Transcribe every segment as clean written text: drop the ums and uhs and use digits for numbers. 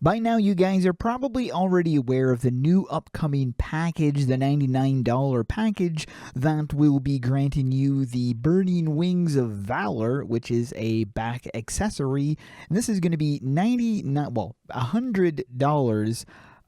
By now, you guys are probably already aware of the new upcoming package, the $99 package, that will be granting you the Burning Wings of Valor, which is a back accessory. And this is going to be $100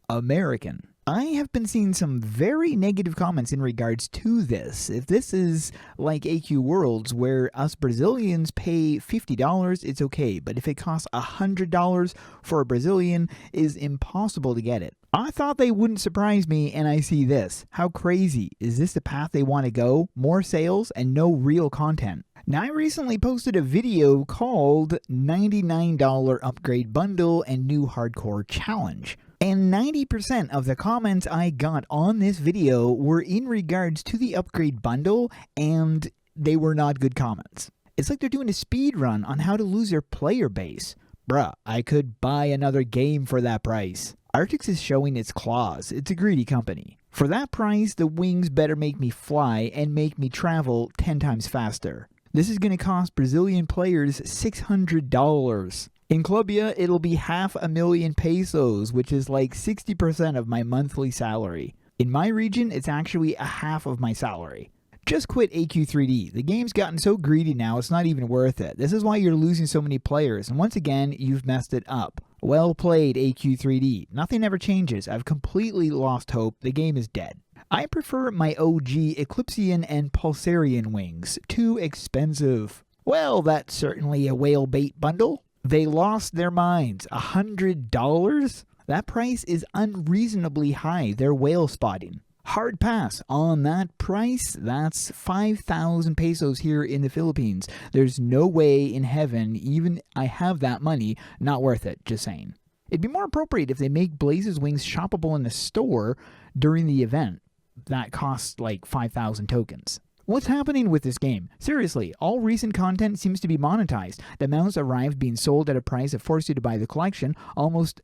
American. I have been seeing some very negative comments in regards to this. If this is like AQ Worlds, where us Brazilians pay $50, it's okay. But if it costs $100 for a Brazilian, is impossible to get it. I thought they wouldn't surprise me, and I see this. How crazy. Is this the path they want to go? More sales and no real content. Now, I recently posted a video called $99 Upgrade Bundle and New Hardcore Challenge. And 90% of the comments I got on this video were in regards to the upgrade bundle, and they were not good comments. It's like they're doing a speed run on how to lose their player base. Bruh, I could buy another game for that price. Arctix is showing its claws. It's a greedy company. For that price, the wings better make me fly and make me travel 10 times faster. This is going to cost Brazilian players $600. In Colombia, it'll be 500,000 pesos, which is like 60% of my monthly salary. In my region, it's actually a half of my salary. Just quit AQ3D. The game's gotten so greedy now, it's not even worth it. This is why you're losing so many players, and once again, you've messed it up. Well played, AQ3D. Nothing ever changes. I've completely lost hope. The game is dead. I prefer my OG Eclipsean and Pulsarian wings. Too expensive. Well, that's certainly a whale bait bundle. They lost their minds. $100? That price is unreasonably high. They're whale spotting. Hard pass on that price. That's 5,000 pesos here in the Philippines. There's no way in heaven, even I have that money, not worth it, just saying. It'd be more appropriate if they make Blaze's wings shoppable in the store during the event. That costs like 5,000 tokens. What's happening with this game? Seriously, all recent content seems to be monetized. The mounts arrived being sold at a price that forced you to buy the collection. Almost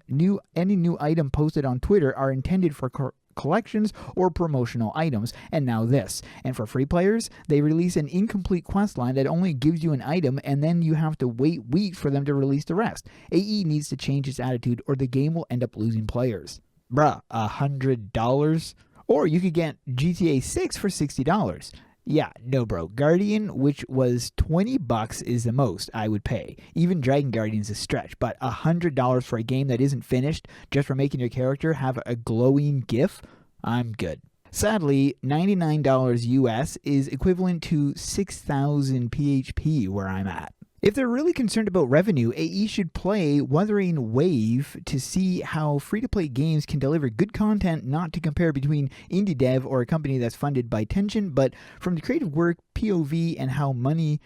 any new item posted on Twitter are intended for collections or promotional items, and now this. And for free players, they release an incomplete quest line that only gives you an item, and then you have to wait weeks for them to release the rest. AE needs to change its attitude, or the game will end up losing players. Bruh, $100? Or you could get GTA 6 for $60. Yeah, no bro. Guardian, which was $20, is the most I would pay. Even Dragon Guardian's a stretch, but $100 for a game that isn't finished just for making your character have a glowing GIF? I'm good. Sadly, $99 US is equivalent to 6,000 PHP where I'm at. If they're really concerned about revenue, AE should play Wuthering Wave to see how free-to-play games can deliver good content, not to compare between indie dev or a company that's funded by Tension, but from the creative work, POV, and how money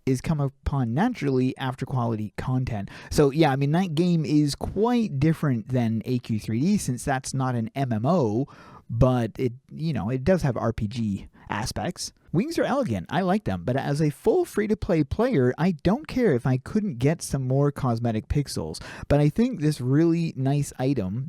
is come upon naturally after quality content. So yeah, I mean, that game is quite different than AQ3D since that's not an MMO, but it does have RPG aspects. Wings are elegant, I like them, but as a full free-to-play player, I don't care if I couldn't get some more cosmetic pixels. But I think this is a really nice item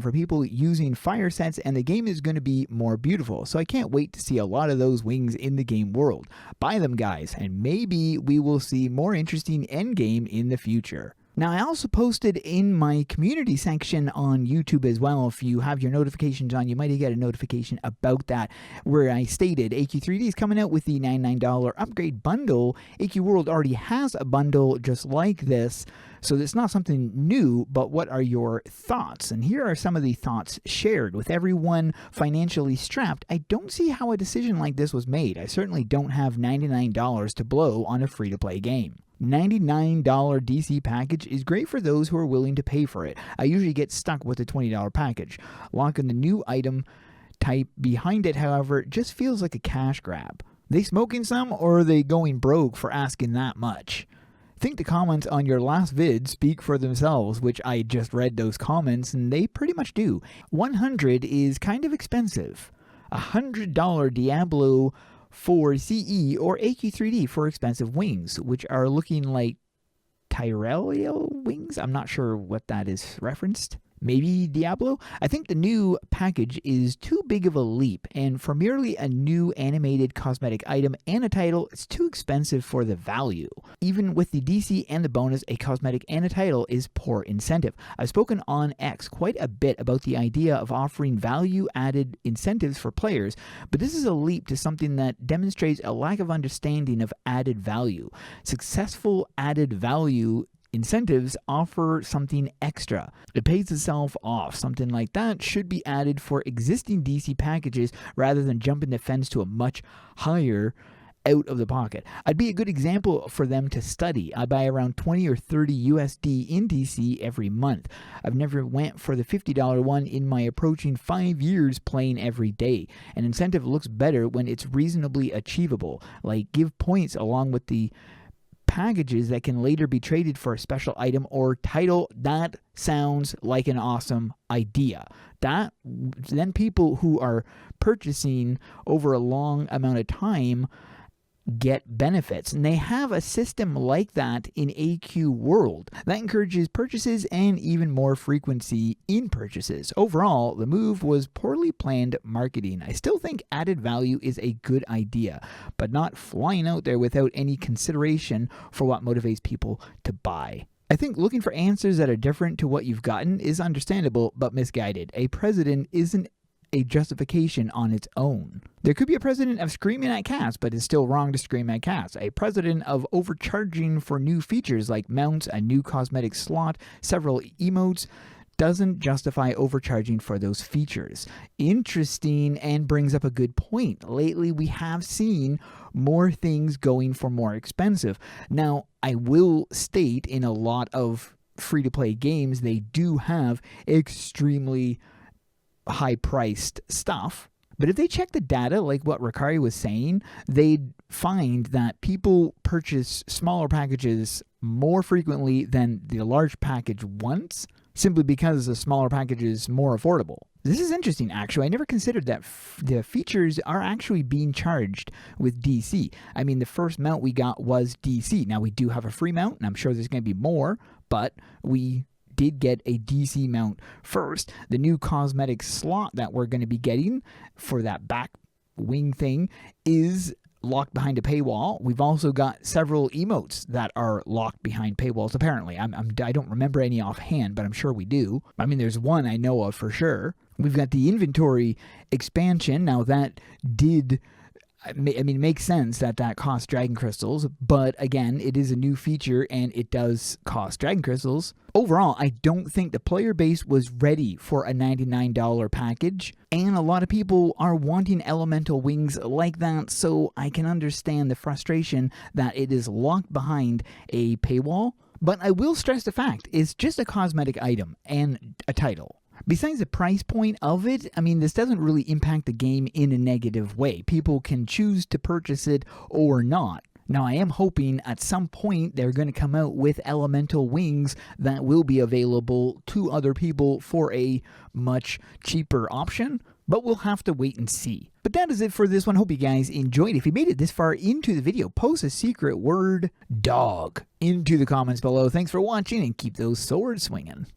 for people using fire sets, and the game is going to be more beautiful. So I can't wait to see a lot of those wings in the game world. Buy them, guys, and maybe we will see more interesting endgame in the future. Now, I also posted in my community section on YouTube as well. If you have your notifications on, you might get a notification about that, where I stated AQ3D is coming out with the $99 upgrade bundle. AQ World already has a bundle just like this, so it's not something new, but what are your thoughts? And here are some of the thoughts shared. With everyone financially strapped, I don't see how a decision like this was made. I certainly don't have $99 to blow on a free-to-play game. $99 DC package is great for those who are willing to pay for it. I usually get stuck with the $20 package. Locking the new item type behind it, however, just feels like a cash grab. They smoking some, or are they going broke for asking that much? I think the comments on your last vid speak for themselves, which I just read those comments, and they pretty much do. $100 is kind of expensive. $100 Diablo for CE or AQ3D for expensive wings, which are looking like Tyrellial wings. I'm not sure what that is referenced. Maybe Diablo? I think the new package is too big of a leap, and for merely a new animated cosmetic item and a title, it's too expensive for the value. Even with the DC and the bonus, a cosmetic and a title is poor incentive. I've spoken on X quite a bit about the idea of offering value-added incentives for players, but this is a leap to something that demonstrates a lack of understanding of added value. Successful added value incentives offer something extra. It pays itself off. Something like that should be added for existing DC packages rather than jumping the fence to a much higher out of the pocket. I'd be a good example for them to study. I buy around 20 or 30 USD in DC every month. I've never went for the $50 one in my approaching 5 years playing every day. An incentive looks better when it's reasonably achievable. Like give points along with the packages that can later be traded for a special item or title. That sounds like an awesome idea. That then people who are purchasing over a long amount of time get benefits, and they have a system like that in AQ World that encourages purchases and even more frequency in purchases. Overall, the move was poorly planned marketing. I still think added value is a good idea, but not flying out there without any consideration for what motivates people to buy. I think looking for answers that are different to what you've gotten is understandable but misguided. A president isn't a justification on its own. There could be a precedent of screaming at cats, but it's still wrong to scream at cats. A precedent of overcharging for new features like mounts, a new cosmetic slot, several emotes, doesn't justify overcharging for those features. Interesting, and brings up a good point. Lately, we have seen more things going for more expensive. Now, I will state in a lot of free-to-play games, they do have extremely high-priced stuff, but if they check the data like what Ricari was saying, they'd find that people purchase smaller packages more frequently than the large package once, simply because the smaller package is more affordable. This is interesting, actually. I never considered that the features are actually being charged with DC. I mean, the first mount we got was DC. Now, we do have a free mount, and I'm sure there's going to be more, but we did get a DC mount first. The new cosmetic slot that we're going to be getting for that back wing thing is locked behind a paywall. We've also got several emotes that are locked behind paywalls, apparently. I don't remember any offhand, but I'm sure we do. I mean, there's one I know of for sure. We've got the inventory expansion. Now, that did... I mean, it makes sense that costs dragon crystals, but again, it is a new feature and it does cost dragon crystals. Overall, I don't think the player base was ready for a $99 package, and a lot of people are wanting elemental wings like that, so I can understand the frustration that it is locked behind a paywall. But I will stress the fact, it's just a cosmetic item and a title. Besides the price point of it, I mean, this doesn't really impact the game in a negative way. People can choose to purchase it or not. Now, I am hoping at some point they're going to come out with elemental wings that will be available to other people for a much cheaper option, but we'll have to wait and see. But that is it for this one. Hope you guys enjoyed. If you made it this far into the video, post a secret word, dog, into the comments below. Thanks for watching, and keep those swords swinging.